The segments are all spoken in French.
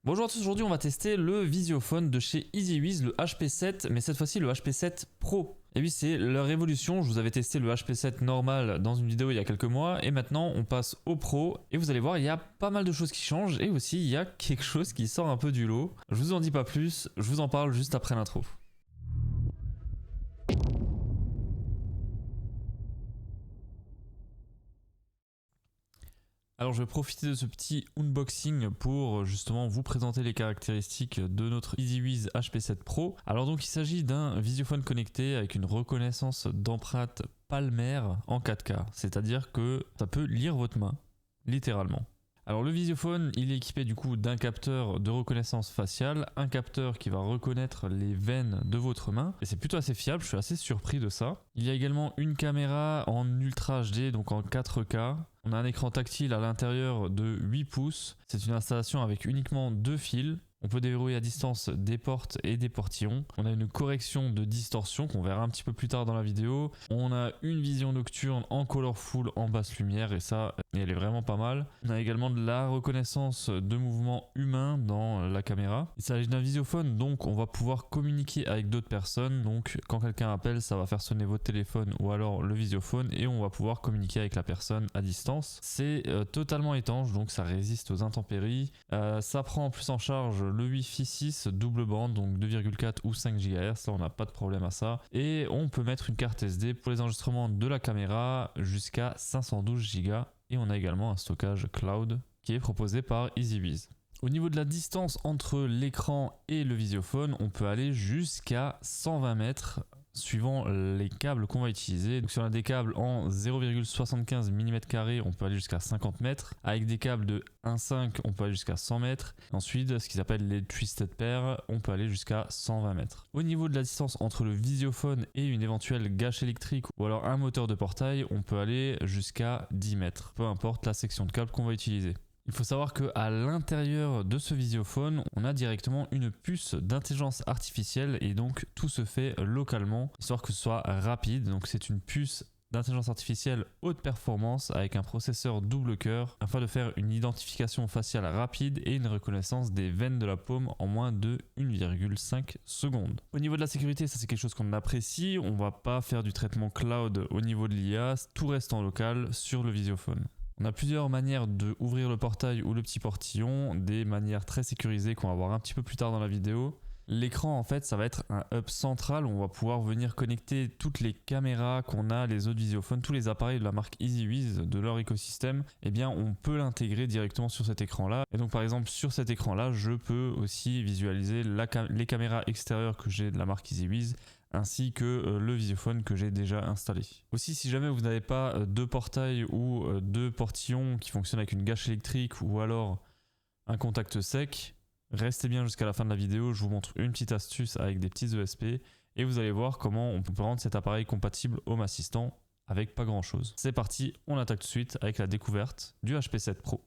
Bonjour à tous, aujourd'hui on va tester le Visiophone de chez EasyWiz, le HP7, mais cette fois-ci le HP7 Pro. Et oui, c'est leur évolution. Je vous avais testé le HP7 normal dans une vidéo il y a quelques mois et maintenant on passe au Pro et vous allez voir, il y a pas mal de choses qui changent et aussi il y a quelque chose qui sort un peu du lot. Je vous en dis pas plus, je vous en parle juste après l'intro. Alors je vais profiter de ce petit unboxing pour justement vous présenter les caractéristiques de notre EasyWiz HP7 Pro. Alors donc il s'agit d'un visiophone connecté avec une reconnaissance d'empreinte palmaire en 4K, c'est-à-dire que ça peut lire votre main, littéralement. Alors le visiophone, il est équipé du coup d'un capteur de reconnaissance faciale, un capteur qui va reconnaître les veines de votre main, et c'est plutôt assez fiable, je suis assez surpris de ça. Il y a également une caméra en Ultra HD, donc en 4K. On a un écran tactile à l'intérieur de 8 pouces, c'est une installation avec uniquement 2 fils. On peut déverrouiller à distance des portes et des portillons. On a une correction de distorsion qu'on verra un petit peu plus tard dans la vidéo. On a une vision nocturne en colorful en basse lumière et ça, elle est vraiment pas mal. On a également de la reconnaissance de mouvements humains dans la caméra. Il s'agit d'un visiophone, donc on va pouvoir communiquer avec d'autres personnes. Donc quand quelqu'un appelle, ça va faire sonner votre téléphone ou alors le visiophone et on va pouvoir communiquer avec la personne à distance. C'est totalement étanche, donc ça résiste aux intempéries. Ça prend en plus en charge le Wi-Fi 6 double bande, donc 2,4 ou 5 GHz, là on n'a pas de problème à ça. Et on peut mettre une carte SD pour les enregistrements de la caméra jusqu'à 512 Go. Et on a également un stockage cloud qui est proposé par EasyWiz. Au niveau de la distance entre l'écran et le visiophone, on peut aller jusqu'à 120 mètres suivant les câbles qu'on va utiliser. Donc si on a des câbles en 0,75 mm², on peut aller jusqu'à 50 mètres. Avec des câbles de 1,5, on peut aller jusqu'à 100 mètres. Ensuite, ce qu'ils appellent les Twisted Pair, on peut aller jusqu'à 120 mètres. Au niveau de la distance entre le visiophone et une éventuelle gâche électrique ou alors un moteur de portail, on peut aller jusqu'à 10 mètres, peu importe la section de câble qu'on va utiliser. Il faut savoir qu'à l'intérieur de ce visiophone, on a directement une puce d'intelligence artificielle et donc tout se fait localement, histoire que ce soit rapide. Donc c'est une puce d'intelligence artificielle haute performance avec un processeur double cœur afin de faire une identification faciale rapide et une reconnaissance des veines de la paume en moins de 1,5 secondes. Au niveau de la sécurité, ça c'est quelque chose qu'on apprécie. On va pas faire du traitement cloud au niveau de l'IA, tout reste en local sur le visiophone. On a plusieurs manières d'ouvrir le portail ou le petit portillon, des manières très sécurisées qu'on va voir un petit peu plus tard dans la vidéo. L'écran en fait ça va être un hub central où on va pouvoir venir connecter toutes les caméras qu'on a, les autres visiophones, tous les appareils de la marque EasyWiz, de leur écosystème, eh bien on peut l'intégrer directement sur cet écran là. Et donc par exemple sur cet écran là je peux aussi visualiser les caméras extérieures que j'ai de la marque EasyWiz, ainsi que le visiophone que j'ai déjà installé. Aussi, si jamais vous n'avez pas de portail ou de portillon qui fonctionne avec une gâche électrique ou alors un contact sec, restez bien jusqu'à la fin de la vidéo, je vous montre une petite astuce avec des petits ESP et vous allez voir comment on peut rendre cet appareil compatible Home Assistant avec pas grand chose. C'est parti, on attaque tout de suite avec la découverte du HP7 Pro.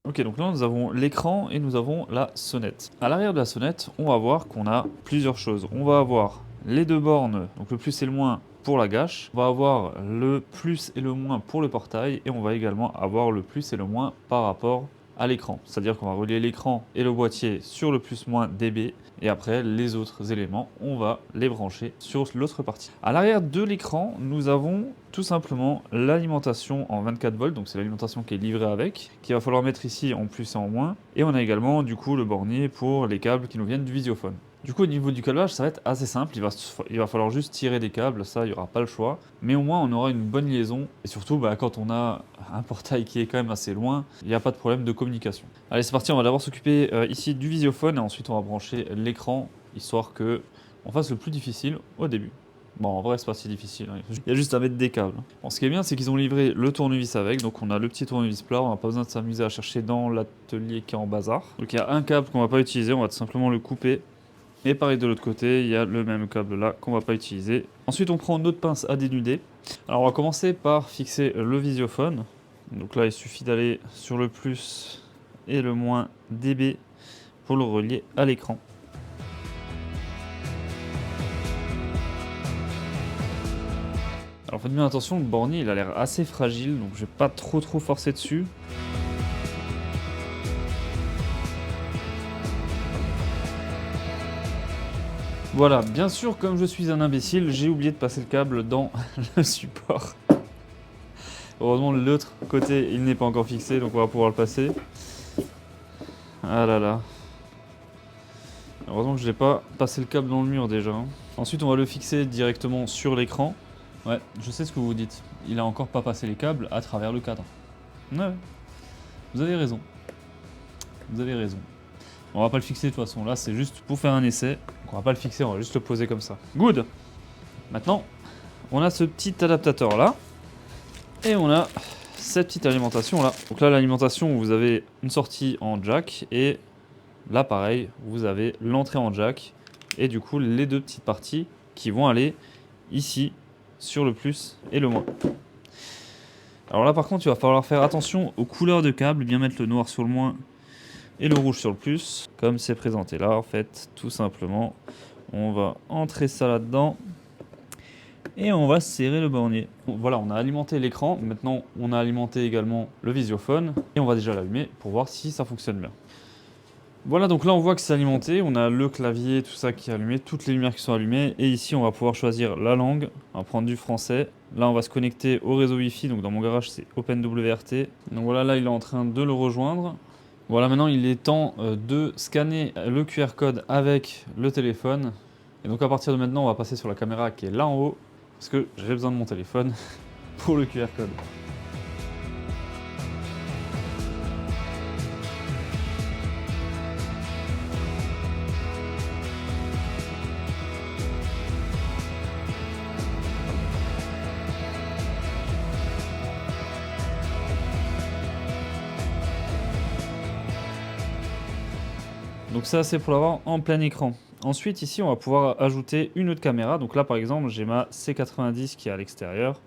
Ok, donc là nous avons l'écran et nous avons la sonnette. À l'arrière de la sonnette, on va voir qu'on a plusieurs choses. On va avoir les deux bornes, donc le plus et le moins pour la gâche. On va avoir le plus et le moins pour le portail et on va également avoir le plus et le moins par rapport à l'écran. C'est-à-dire qu'on va relier l'écran et le boîtier sur le plus-moins DB et après les autres éléments, on va les brancher sur l'autre partie. À l'arrière de l'écran, nous avons tout simplement l'alimentation en 24 volts, donc c'est l'alimentation qui est livrée avec, qu'il va falloir mettre ici en plus et en moins. Et on a également du coup le bornier pour les câbles qui nous viennent du visiophone. Du coup, au niveau du câblage, ça va être assez simple. Il va falloir juste tirer des câbles, ça, il n'y aura pas le choix. Mais au moins, on aura une bonne liaison. Et surtout, quand on a un portail qui est quand même assez loin, il n'y a pas de problème de communication. Allez, c'est parti. On va d'abord s'occuper ici du visiophone et ensuite, on va brancher l'écran, histoire que on fasse le plus difficile au début. Bon, en vrai, c'est pas si difficile. Hein. Il y a juste à mettre des câbles. Bon, ce qui est bien, c'est qu'ils ont livré le tournevis avec. Donc, on a le petit tournevis plat. On n'a pas besoin de s'amuser à chercher dans l'atelier qui est en bazar. Donc, il y a un câble qu'on va pas utiliser. On va tout simplement le couper. Et pareil de l'autre côté, il y a le même câble là qu'on va pas utiliser. Ensuite, on prend notre pince à dénuder. Alors, on va commencer par fixer le visiophone. Donc là, il suffit d'aller sur le plus et le moins dB pour le relier à l'écran. Alors faites bien attention, le bornier il a l'air assez fragile, donc je vais pas trop forcer dessus. Voilà, bien sûr, comme je suis un imbécile, j'ai oublié de passer le câble dans le support. Heureusement, l'autre côté, il n'est pas encore fixé, donc on va pouvoir le passer. Ah là là. Heureusement que je n'ai pas passé le câble dans le mur déjà. Ensuite, on va le fixer directement sur l'écran. Ouais, je sais ce que vous vous dites. Il a encore pas passé les câbles à travers le cadre. Ouais, vous avez raison. Vous avez raison. On va pas le fixer de toute façon. Là, c'est juste pour faire un essai. Donc on va pas le fixer, on va juste le poser comme ça. Good. Maintenant, on a ce petit adaptateur là. Et on a cette petite alimentation là. Donc là, l'alimentation, vous avez une sortie en jack. Et là, pareil, vous avez l'entrée en jack. Et du coup, les deux petites parties qui vont aller ici sur le plus et le moins. Alors là, par contre, il va falloir faire attention aux couleurs de câble. Bien mettre le noir sur le moins et le rouge sur le plus, comme c'est présenté là en fait, tout simplement. On va entrer ça là-dedans et on va serrer le bornier. Voilà, on a alimenté l'écran, maintenant on a alimenté également le visiophone et on va déjà l'allumer pour voir si ça fonctionne bien. Voilà, donc là on voit que c'est alimenté, on a le clavier, tout ça qui est allumé, toutes les lumières qui sont allumées et ici on va pouvoir choisir la langue, on va prendre du français. Là on va se connecter au réseau Wi-Fi, donc dans mon garage c'est OpenWRT. Donc voilà, là il est en train de le rejoindre. Voilà, maintenant il est temps de scanner le QR code avec le téléphone. Et donc à partir de maintenant, on va passer sur la caméra qui est là en haut, parce que j'ai besoin de mon téléphone pour le QR code. Donc ça, c'est pour l'avoir en plein écran. Ensuite, ici, on va pouvoir ajouter une autre caméra. Donc là, par exemple, j'ai ma C90 qui est à l'extérieur.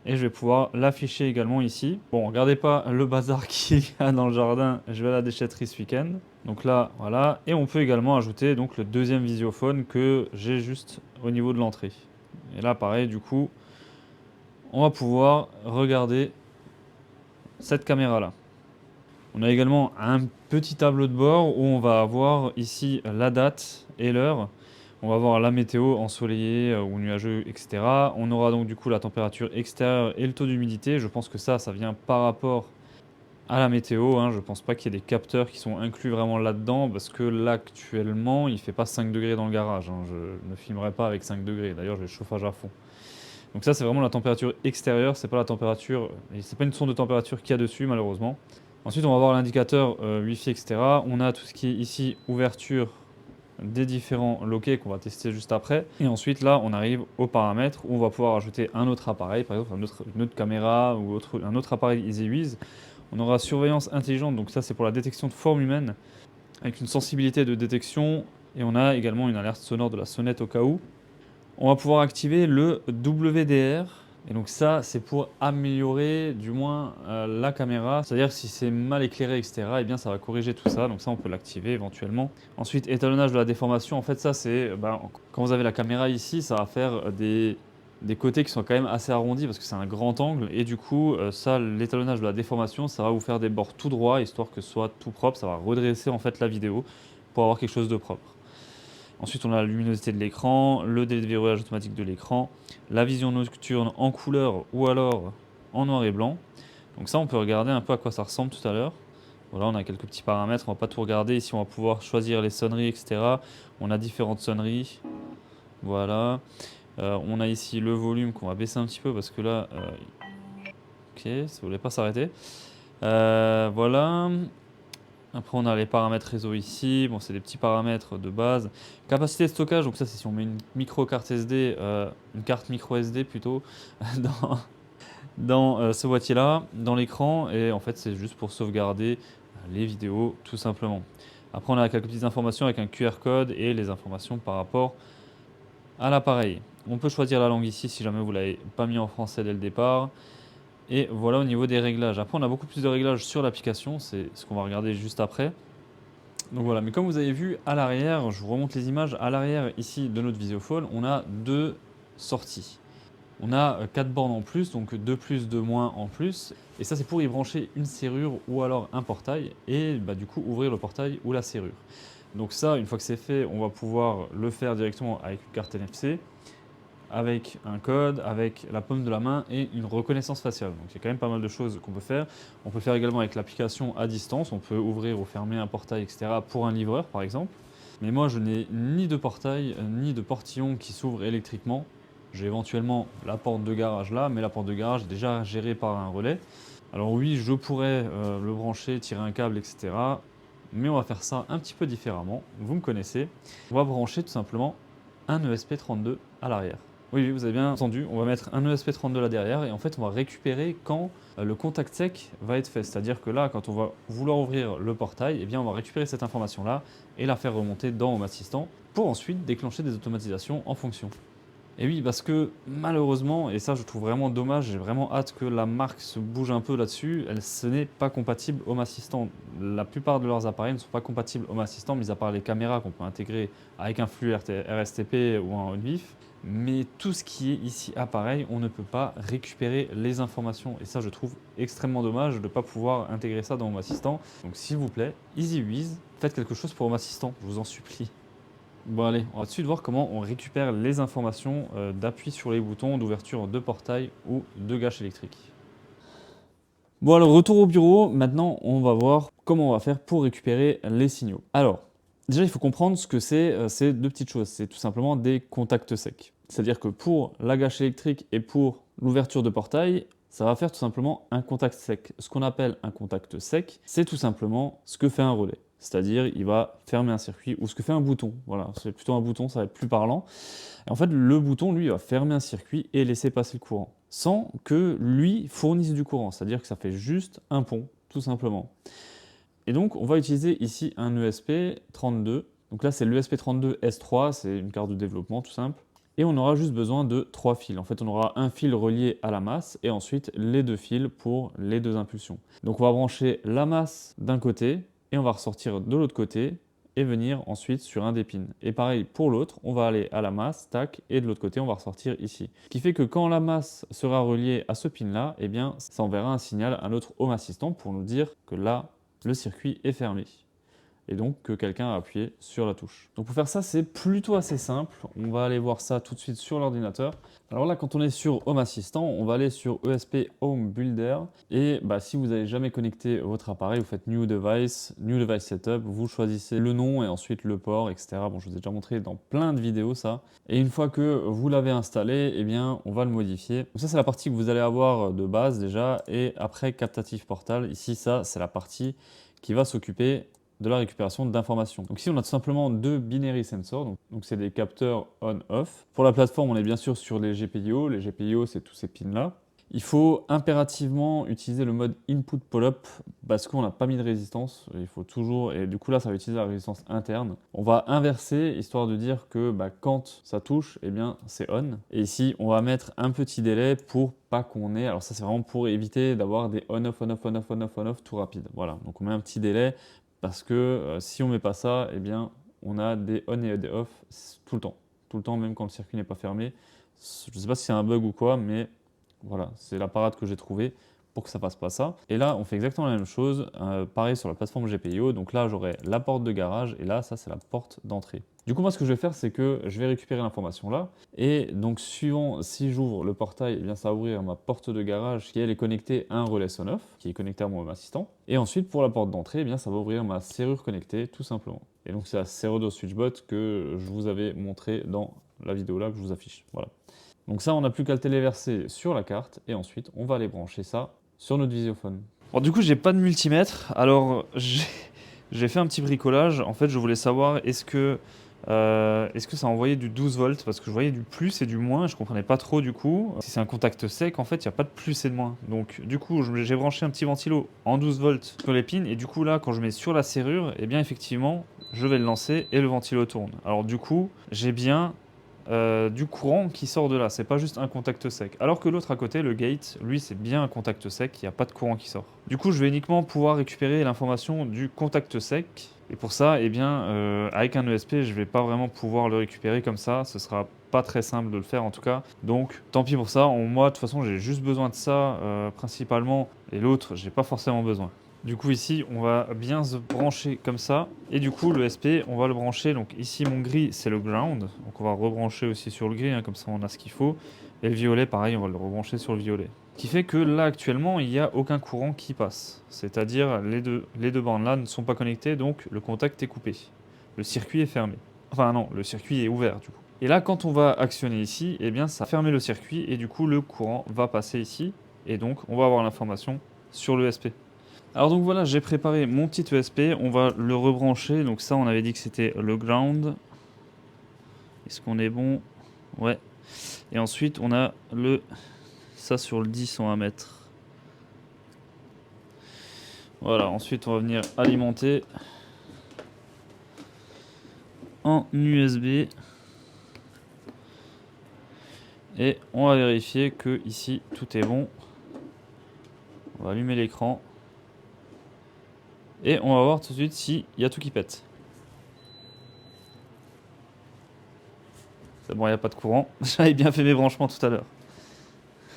Et je vais pouvoir l'afficher également ici. Bon, regardez pas le bazar qu'il y a dans le jardin. Je vais à la déchetterie ce week-end. Donc là, voilà. Et on peut également ajouter donc, le deuxième visiophone que j'ai juste au niveau de l'entrée. Et là, pareil, du coup, on va pouvoir regarder cette caméra-là. On a également un petit tableau de bord où on va avoir ici la date et l'heure. On va voir la météo ensoleillée ou nuageux, etc. On aura donc du coup la température extérieure et le taux d'humidité. Je pense que ça vient par rapport à la météo. Je ne pense pas qu'il y ait des capteurs qui sont inclus vraiment là-dedans parce que là actuellement il ne fait pas 5 degrés dans le garage. Je ne filmerai pas avec 5 degrés. D'ailleurs j'ai le chauffage à fond. Donc ça c'est vraiment la température extérieure. C'est pas la température, c'est pas une sonde de température qu'il y a dessus malheureusement. Ensuite, on va voir l'indicateur Wi-Fi, etc. On a tout ce qui est ici, ouverture des différents loquets qu'on va tester juste après. Et ensuite, là, on arrive aux paramètres où on va pouvoir ajouter un autre appareil, par exemple une autre caméra ou un autre appareil EasyWiz. On aura surveillance intelligente, donc ça, c'est pour la détection de forme humaine, avec une sensibilité de détection. Et on a également une alerte sonore de la sonnette au cas où. On va pouvoir activer le WDR. Et donc ça, c'est pour améliorer du moins la caméra. C'est-à-dire si c'est mal éclairé, etc., eh bien ça va corriger tout ça. Donc ça, on peut l'activer éventuellement. Ensuite, étalonnage de la déformation. En fait, ça, c'est quand vous avez la caméra ici, ça va faire des côtés qui sont quand même assez arrondis parce que c'est un grand angle. Et du coup, ça, l'étalonnage de la déformation, ça va vous faire des bords tout droits, histoire que ce soit tout propre. Ça va redresser en fait la vidéo pour avoir quelque chose de propre. Ensuite, on a la luminosité de l'écran, le délai de verrouillage automatique de l'écran, la vision nocturne en couleur ou alors en noir et blanc. Donc ça, on peut regarder un peu à quoi ça ressemble tout à l'heure. Voilà, on a quelques petits paramètres, on va pas tout regarder. Ici, on va pouvoir choisir les sonneries, etc. On a différentes sonneries. Voilà. On a ici le volume qu'on va baisser un petit peu parce que là... ok, ça ne voulait pas s'arrêter. Voilà. Après, on a les paramètres réseau ici. Bon, c'est des petits paramètres de base. Capacité de stockage, donc ça, c'est si on met une micro carte SD, une carte micro SD plutôt, dans ce boîtier-là, dans l'écran. Et en fait, c'est juste pour sauvegarder les vidéos, tout simplement. Après, on a quelques petites informations avec un QR code et les informations par rapport à l'appareil. On peut choisir la langue ici si jamais vous ne l'avez pas mis en français dès le départ. Et voilà au niveau des réglages. Après, on a beaucoup plus de réglages sur l'application, c'est ce qu'on va regarder juste après. Donc voilà, mais comme vous avez vu à l'arrière, je vous remonte les images, à l'arrière ici de notre visiophone, on a deux sorties. On a 4 bornes en plus, donc 2 plus, 2 moins en plus. Et ça, c'est pour y brancher une serrure ou alors un portail et du coup ouvrir le portail ou la serrure. Donc ça, une fois que c'est fait, on va pouvoir le faire directement avec une carte NFC, avec un code, avec la paume de la main et une reconnaissance faciale. Donc il y a quand même pas mal de choses qu'on peut faire. On peut faire également avec l'application à distance, on peut ouvrir ou fermer un portail, etc. pour un livreur par exemple. Mais moi je n'ai ni de portail, ni de portillon qui s'ouvre électriquement. J'ai éventuellement la porte de garage là, mais la porte de garage est déjà gérée par un relais. Alors oui, je pourrais le brancher, tirer un câble, etc. Mais on va faire ça un petit peu différemment. Vous me connaissez. On va brancher tout simplement un ESP32 à l'arrière. Oui, vous avez bien entendu, on va mettre un ESP32 là derrière et en fait on va récupérer quand le contact sec va être fait. C'est-à-dire que là, quand on va vouloir ouvrir le portail, eh bien on va récupérer cette information-là et la faire remonter dans Home Assistant pour ensuite déclencher des automatisations en fonction. Et oui, parce que malheureusement, et ça je trouve vraiment dommage, j'ai vraiment hâte que la marque se bouge un peu là-dessus, ce n'est pas compatible Home Assistant. La plupart de leurs appareils ne sont pas compatibles Home Assistant, mis à part les caméras qu'on peut intégrer avec un flux RSTP ou un OnVIF. Mais tout ce qui est ici appareil, on ne peut pas récupérer les informations. Et ça, je trouve extrêmement dommage de ne pas pouvoir intégrer ça dans Home Assistant. Donc s'il vous plaît, EasyWiz, faites quelque chose pour Home Assistant, je vous en supplie. Bon allez, on va tout de suite voir comment on récupère les informations d'appui sur les boutons d'ouverture de portail ou de gâche électrique. Bon alors retour au bureau, maintenant on va voir comment on va faire pour récupérer les signaux. Alors, déjà il faut comprendre ce que c'est ces deux petites choses, c'est tout simplement des contacts secs. C'est-à-dire que pour la gâche électrique et pour l'ouverture de portail, ça va faire tout simplement un contact sec. Ce qu'on appelle un contact sec, c'est tout simplement ce que fait un relais. C'est-à-dire, il va fermer un circuit ou ce que fait un bouton. Voilà, c'est plutôt un bouton, ça va être plus parlant. Et en fait, le bouton, lui, va fermer un circuit et laisser passer le courant, sans que lui fournisse du courant. C'est-à-dire que ça fait juste un pont, tout simplement. Et donc, on va utiliser ici un ESP32. Donc là, c'est l'ESP32 S3, c'est une carte de développement tout simple. Et on aura juste besoin de 3 fils. En fait, on aura un fil relié à la masse et ensuite les 2 fils pour les 2 impulsions. Donc on va brancher la masse d'un côté et on va ressortir de l'autre côté et venir ensuite sur un des pins. Et pareil pour l'autre, on va aller à la masse, tac, et de l'autre côté, on va ressortir ici. Ce qui fait que quand la masse sera reliée à ce pin-là, eh bien, ça enverra un signal à notre Home Assistant pour nous dire que là, le circuit est fermé. Et donc que quelqu'un a appuyé sur la touche. Donc pour faire ça, c'est plutôt assez simple. On va aller voir ça tout de suite sur l'ordinateur. Alors là, quand on est sur Home Assistant, on va aller sur ESP Home Builder. Et si vous n'avez jamais connecté votre appareil, vous faites New Device Setup, vous choisissez le nom et ensuite le port, etc. Bon, je vous ai déjà montré dans plein de vidéos ça. Et une fois que vous l'avez installé, eh bien, on va le modifier. Donc ça, c'est la partie que vous allez avoir de base déjà. Et après, Captative Portal, ici, ça, c'est la partie qui va s'occuper de la récupération d'informations. Donc ici, on a tout simplement 2 binary sensors, donc c'est des capteurs on-off. Pour la plateforme, on est bien sûr sur les GPIO. Les GPIO, c'est tous ces pins-là. Il faut impérativement utiliser le mode input pull-up parce qu'on n'a pas mis de résistance. Il faut toujours, et du coup là, ça va utiliser la résistance interne. On va inverser, histoire de dire que quand ça touche, eh bien c'est on. Et ici, on va mettre un petit délai pour pas qu'on ait, alors ça c'est vraiment pour éviter d'avoir des on-off, on-off, on-off, on-off, on-off tout rapide. Voilà, donc on met un petit délai. Parce que si on ne met pas ça, eh bien, on a des on et des off tout le temps. Tout le temps, même quand le circuit n'est pas fermé. Je ne sais pas si c'est un bug ou quoi, mais voilà, c'est la parade que j'ai trouvée pour que ça ne fasse pas ça. Et là, on fait exactement la même chose, pareil sur la plateforme GPIO. Donc là, j'aurai la porte de garage et là, ça, c'est la porte d'entrée. Du coup, moi, ce que je vais faire, c'est que je vais récupérer l'information là. Et donc, suivant, si j'ouvre le portail, eh bien, ça va ouvrir ma porte de garage qui, elle, est connectée à un relais on-off, qui est connecté à mon Home Assistant. Et ensuite, pour la porte d'entrée, eh bien, ça va ouvrir ma serrure connectée, tout simplement. Et donc, c'est la serrure switchbot que je vous avais montré dans la vidéo là que je vous affiche. Voilà. Donc ça, on n'a plus qu'à le téléverser sur la carte. Et ensuite, on va aller brancher ça sur notre visiophone. Bon, du coup, j'ai pas de multimètre. Alors, j'ai fait un petit bricolage. En fait, je voulais savoir est-ce que ça envoyait du 12 volts parce que je voyais du plus et du moins, je comprenais pas trop du coup. Si c'est un contact sec, en fait, il n'y a pas de plus et de moins. Donc du coup, j'ai branché un petit ventilo en 12 volts sur les pins et du coup là, quand je mets sur la serrure, eh bien effectivement, je vais le lancer et le ventilo tourne. Alors du coup, j'ai bien du courant qui sort de là, c'est pas juste un contact sec. Alors que l'autre à côté, le gate, lui c'est bien un contact sec, il n'y a pas de courant qui sort. Du coup, je vais uniquement pouvoir récupérer l'information du contact sec. Et pour ça, eh bien, avec un ESP, je vais pas vraiment pouvoir le récupérer comme ça. Ce sera pas très simple de le faire en tout cas. Donc, tant pis pour ça. Moi, de toute façon, j'ai juste besoin de ça principalement. Et l'autre, j'ai pas forcément besoin. Du coup ici on va bien se brancher comme ça et du coup le SP on va le brancher, donc ici mon gris c'est le ground, donc on va rebrancher aussi sur le gris, hein, comme ça on a ce qu'il faut, et le violet pareil on va le rebrancher sur le violet. Ce qui fait que là actuellement il n'y a aucun courant qui passe, c'est-à-dire les deux bandes là ne sont pas connectées, donc le contact est coupé, le circuit est fermé, enfin non, le circuit est ouvert du coup. Et là quand on va actionner ici, eh bien ça va fermer le circuit et du coup le courant va passer ici et donc on va avoir l'information sur le SP. Alors donc voilà, j'ai préparé mon petit ESP, on va le rebrancher, donc ça on avait dit que c'était le ground. Est-ce qu'on est bon? Ouais. Et ensuite on a ça sur le 10 on va mettre. Voilà, ensuite on va venir alimenter en USB. Et on va vérifier que ici tout est bon. On va allumer l'écran. Et on va voir tout de suite s'il y a tout qui pète. C'est bon, il n'y a pas de courant. J'avais bien fait mes branchements tout à l'heure.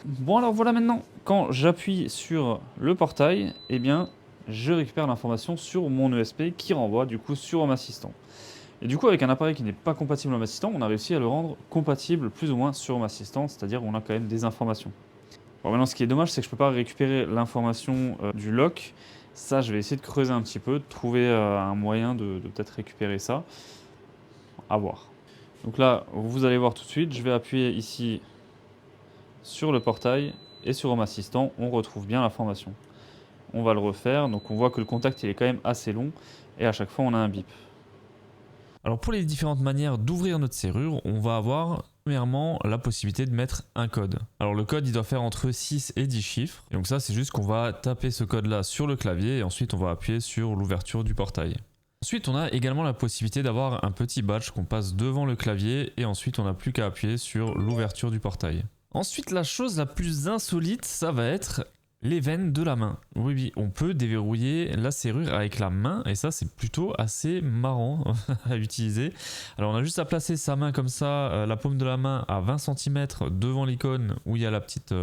Bon alors voilà maintenant, quand j'appuie sur le portail, eh bien je récupère l'information sur mon ESP qui renvoie du coup sur Home Assistant. Et du coup avec un appareil qui n'est pas compatible Home Assistant, on a réussi à le rendre compatible plus ou moins sur Home Assistant, c'est-à-dire on a quand même des informations. Bon maintenant ce qui est dommage c'est que je ne peux pas récupérer l'information du lock. Ça, je vais essayer de creuser un petit peu, de trouver un moyen de peut-être récupérer ça. À voir. Donc là, vous allez voir tout de suite, je vais appuyer ici sur le portail et sur Home Assistant, on retrouve bien l'information. On va le refaire, donc on voit que le contact il est quand même assez long et à chaque fois on a un bip. Alors pour les différentes manières d'ouvrir notre serrure, on va avoir premièrement la possibilité de mettre un code. Alors le code il doit faire entre 6 et 10 chiffres. Et donc ça c'est juste qu'on va taper ce code là sur le clavier et ensuite on va appuyer sur l'ouverture du portail. Ensuite on a également la possibilité d'avoir un petit badge qu'on passe devant le clavier et ensuite on n'a plus qu'à appuyer sur l'ouverture du portail. Ensuite la chose la plus insolite ça va être les veines de la main. Oui, on peut déverrouiller la serrure avec la main et ça c'est plutôt assez marrant à utiliser. Alors on a juste à placer sa main comme ça, la paume de la main à 20 cm devant l'icône où il y a la petite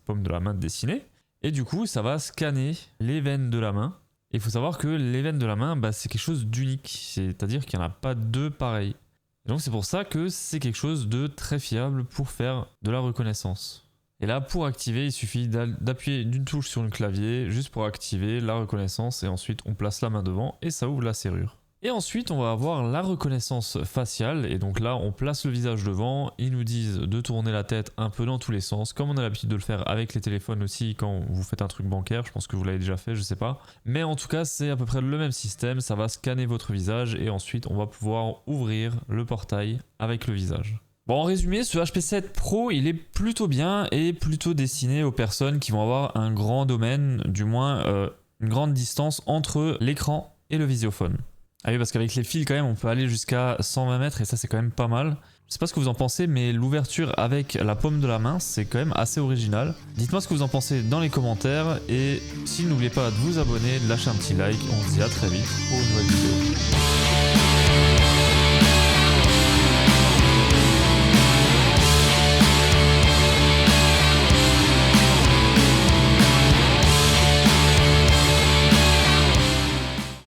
paume de la main dessinée. Et du coup ça va scanner les veines de la main. Il faut savoir que les veines de la main c'est quelque chose d'unique, c'est-à-dire qu'il n'y en a pas deux pareils. Et donc c'est pour ça que c'est quelque chose de très fiable pour faire de la reconnaissance. Et là, pour activer, il suffit d'appuyer d'une touche sur le clavier, juste pour activer la reconnaissance, et ensuite on place la main devant et ça ouvre la serrure. Et ensuite, on va avoir la reconnaissance faciale, et donc là, on place le visage devant, ils nous disent de tourner la tête un peu dans tous les sens, comme on a l'habitude de le faire avec les téléphones aussi quand vous faites un truc bancaire, je pense que vous l'avez déjà fait, je sais pas. Mais en tout cas, c'est à peu près le même système, ça va scanner votre visage, et ensuite on va pouvoir ouvrir le portail avec le visage. Bon, en résumé, ce HP 7 Pro, il est plutôt bien et plutôt destiné aux personnes qui vont avoir un grand domaine, du moins une grande distance entre l'écran et le visiophone. Ah oui, parce qu'avec les fils, quand même, on peut aller jusqu'à 120 mètres et ça, c'est quand même pas mal. Je sais pas ce que vous en pensez, mais l'ouverture avec la paume de la main, c'est quand même assez original. Dites-moi ce que vous en pensez dans les commentaires et si n'oubliez pas de vous abonner, de lâcher un petit like. On se dit à très vite pour une nouvelle vidéo.